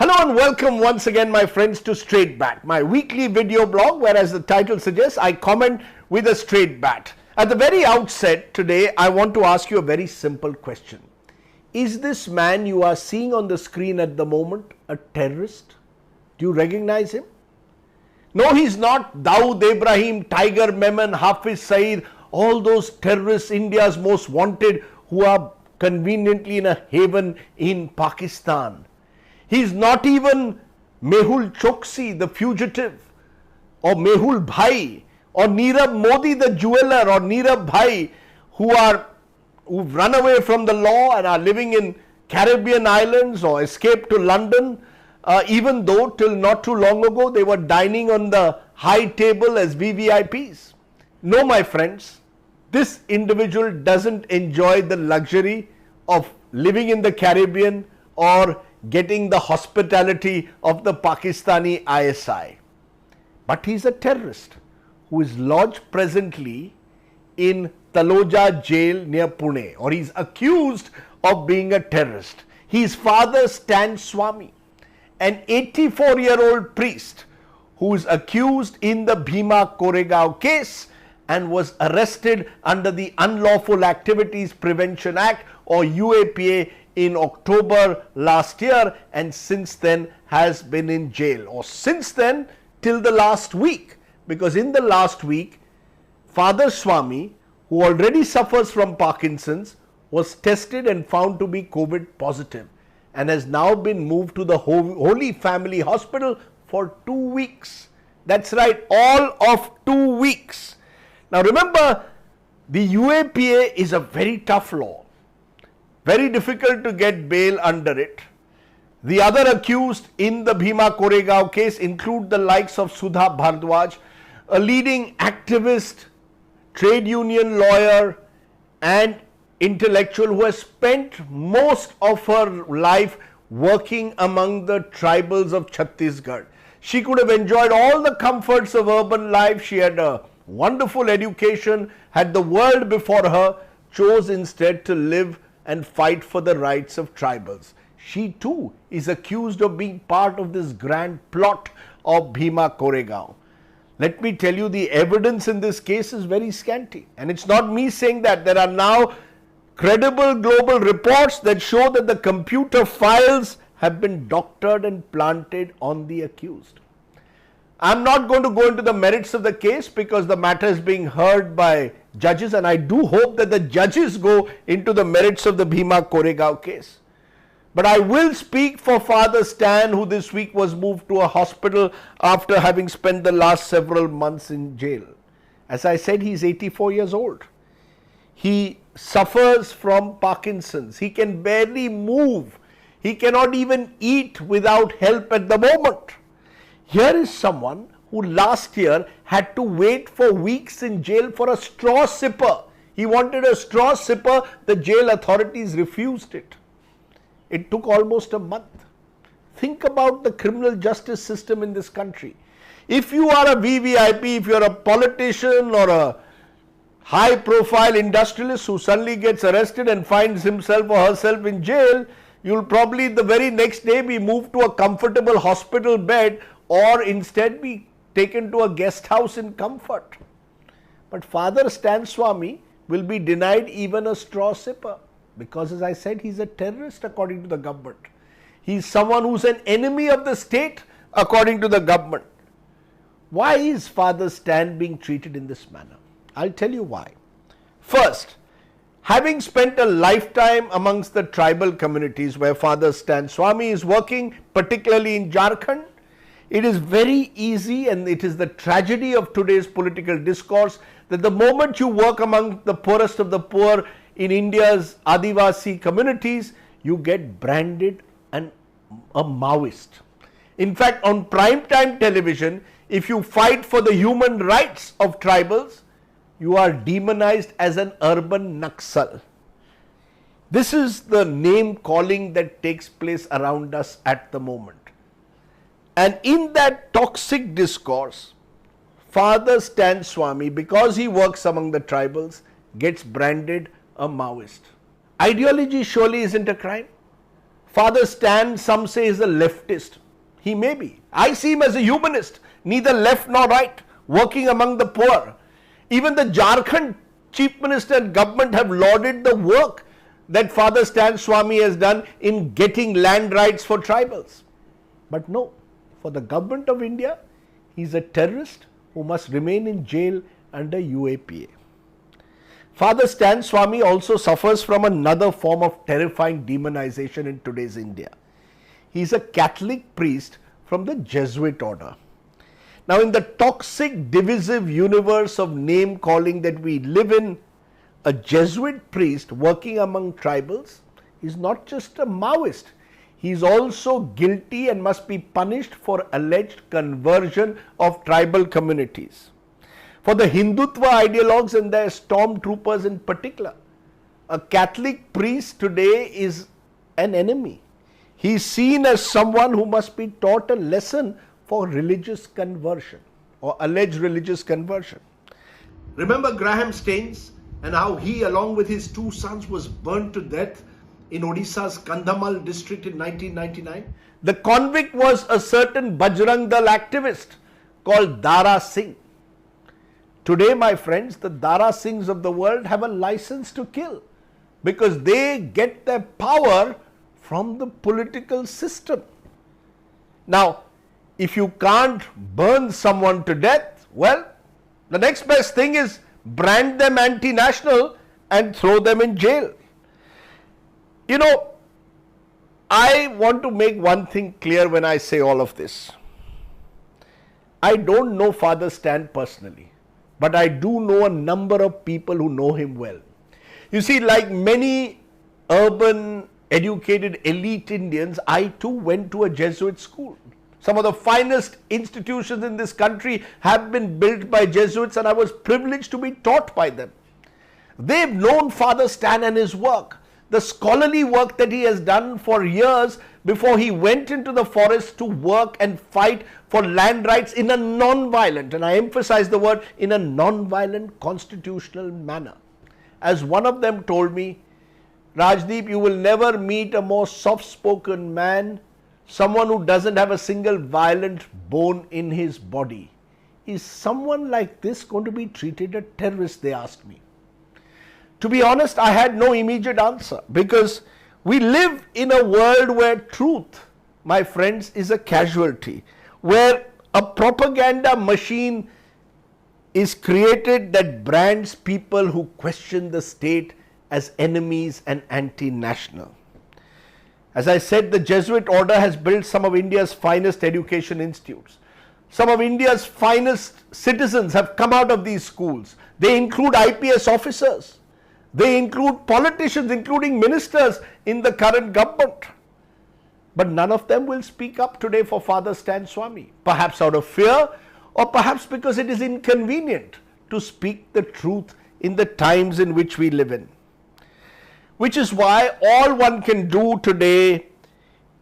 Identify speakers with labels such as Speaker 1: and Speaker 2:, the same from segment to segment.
Speaker 1: Hello and welcome once again, my friends, to Straight Bat, my weekly video blog where, as the title suggests, I comment with a straight bat. At the very outset today, I want to ask you a very simple question. Is this man you are seeing on the screen at the moment a terrorist? Do you recognize him? No, he's not Dawood Ibrahim, Tiger Memon, Hafiz Saeed, all those terrorists, India's most wanted, who are conveniently in a haven in Pakistan. He's not even Mehul Choksi, the fugitive, or Mehul Bhai, or Nirav Modi, the jeweler, or Nirav Bhai, who've run away from the law and are living in Caribbean islands or escaped to London, even though till not too long ago they were dining on the high table as VVIPs. No, my friends, this individual doesn't enjoy the luxury of living in the Caribbean or getting the hospitality of the Pakistani ISI. But he's a terrorist who is lodged presently in Taloja jail near Pune, or he's accused of being a terrorist. His father, Stan Swami, an 84-year-old priest who is accused in the Bhima Koregaon case and was arrested under the Unlawful Activities Prevention Act, or UAPA, in October last year, and since then has been in jail, or since then till the last week, because in the last week Father Swami, who already suffers from Parkinson's, was tested and found to be COVID positive and has now been moved to the Holy Family Hospital for 2 weeks. That's right, all of 2 weeks. Now remember, the UAPA is a very tough law. Very difficult to get bail under it. The other accused in the Bhima Koregaon case include the likes of Sudha Bhardwaj, a leading activist, trade union lawyer and intellectual who has spent most of her life working among the tribals of Chhattisgarh. She could have enjoyed all the comforts of urban life. She had a wonderful education, had the world before her, chose instead to live and fight for the rights of tribals. She too is accused of being part of this grand plot of Bhima Koregaon. Let me tell you, the evidence in this case is very scanty. And it's not me saying that. There are now credible global reports that show that the computer files have been doctored and planted on the accused. I'm not going to go into the merits of the case because the matter is being heard by judges, and I do hope that the judges go into the merits of the Bhima Koregaon case. But I will speak for Father Stan, who this week was moved to a hospital after having spent the last several months in jail. As I said, he's 84 years old. He suffers from Parkinson's. He can barely move. He cannot even eat without help at the moment. Here is someone who last year had to wait for weeks in jail for a straw sipper. He wanted a straw sipper. The jail authorities refused it. It took almost a month. Think about the criminal justice system in this country. If you are a VVIP, if you are a politician or a high profile industrialist who suddenly gets arrested and finds himself or herself in jail, you'll probably the very next day be moved to a comfortable hospital bed, or instead be taken to a guest house in comfort. But Father Stan Swami will be denied even a straw sipper because, as I said, he's a terrorist according to the government. He's someone who's an enemy of the state according to the government. Why is Father Stan being treated in this manner? I'll tell you why. First, having spent a lifetime amongst the tribal communities where Father Stan Swami is working, particularly in Jharkhand, it is very easy, and it is the tragedy of today's political discourse, that the moment you work among the poorest of the poor in India's Adivasi communities, you get branded a Maoist. In fact, on primetime television, if you fight for the human rights of tribals, you are demonized as an urban Naxal. This is the name calling that takes place around us at the moment. And in that toxic discourse, Father Stan Swami, because he works among the tribals, gets branded a Maoist. Ideology surely isn't a crime. Father Stan, some say, is a leftist. He may be. I see him as a humanist, neither left nor right, working among the poor. Even the Jharkhand Chief Minister and government have lauded the work that Father Stan Swami has done in getting land rights for tribals. But no, for the government of India, he is a terrorist who must remain in jail under UAPA. Father Stan Swami also suffers from another form of terrifying demonization in today's India. He is a Catholic priest from the Jesuit order. Now, in the toxic, divisive universe of name calling that we live in, a Jesuit priest working among tribals is not just a Maoist. He is also guilty and must be punished for alleged conversion of tribal communities. For the Hindutva ideologues and their stormtroopers in particular, a Catholic priest today is an enemy. He is seen as someone who must be taught a lesson for religious conversion or alleged religious conversion. Remember Graham Staines and how he, along with his two sons, was burnt to death in Odisha's Kandhamal district in 1999? The convict was a certain Bajrang Dal activist called Dara Singh. Today, my friends, the Dara Singhs of the world have a license to kill because they get their power from the political system. Now, if you can't burn someone to death, well, the next best thing is brand them anti-national and throw them in jail. You know, I want to make one thing clear when I say all of this. I don't know Father Stan personally, but I do know a number of people who know him well. You see, like many urban, educated, elite Indians, I too went to a Jesuit school. Some of the finest institutions in this country have been built by Jesuits, and I was privileged to be taught by them. They've known Father Stan and his work, the scholarly work that he has done for years before he went into the forest to work and fight for land rights in a non-violent, and I emphasize the word, in a non-violent constitutional manner. As one of them told me, Rajdeep, you will never meet a more soft-spoken man, someone who doesn't have a single violent bone in his body. Is someone like this going to be treated as a terrorist, they asked me. To be honest, I had no immediate answer because we live in a world where truth, my friends, is a casualty, where a propaganda machine is created that brands people who question the state as enemies and anti-national. As I said, the Jesuit order has built some of India's finest education institutes. Some of India's finest citizens have come out of these schools. They include IPS officers. They include politicians, including ministers in the current government. But none of them will speak up today for Father Stan Swami, perhaps out of fear or perhaps because it is inconvenient to speak the truth in the times in which we live in. Which is why all one can do today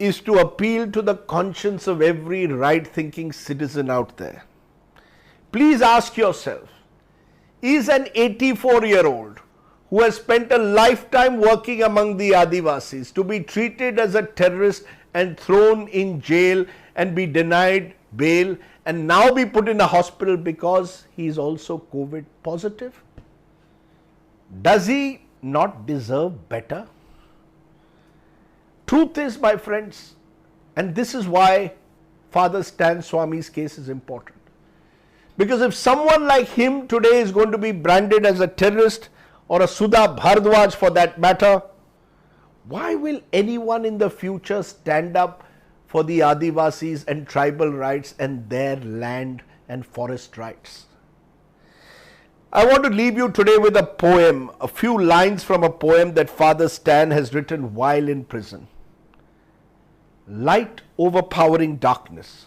Speaker 1: is to appeal to the conscience of every right-thinking citizen out there. Please ask yourself, is an 84-year-old who has spent a lifetime working among the Adivasis to be treated as a terrorist and thrown in jail and be denied bail and now be put in a hospital because he is also COVID positive? Does he not deserve better? Truth is, my friends, and this is why Father Stan Swami's case is important. Because if someone like him today is going to be branded as a terrorist, or a Sudha Bhardwaj for that matter, why will anyone in the future stand up for the Adivasis and tribal rights and their land and forest rights? I want to leave you today with a poem, a few lines from a poem that Father Stan has written while in prison. Light overpowering darkness,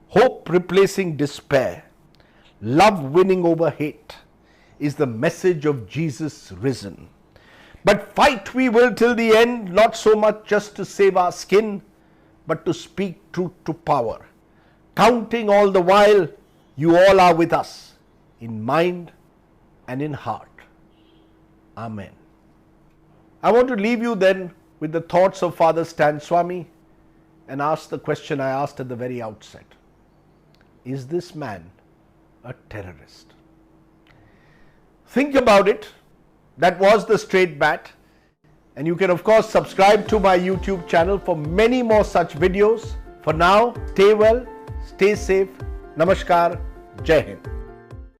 Speaker 1: hope replacing despair, love winning over hate is the message of Jesus risen. But fight we will till the end, not so much just to save our skin, but to speak truth to power. Counting all the while, you all are with us, in mind and in heart. Amen. I want to leave you then with the thoughts of Father Stan Swami and ask the question I asked at the very outset. Is this man a terrorist? Think about it. That was the Straight Bat. And you can of course subscribe to my YouTube channel for many more such videos. For now, stay well, stay safe. Namaskar. Jai Hind.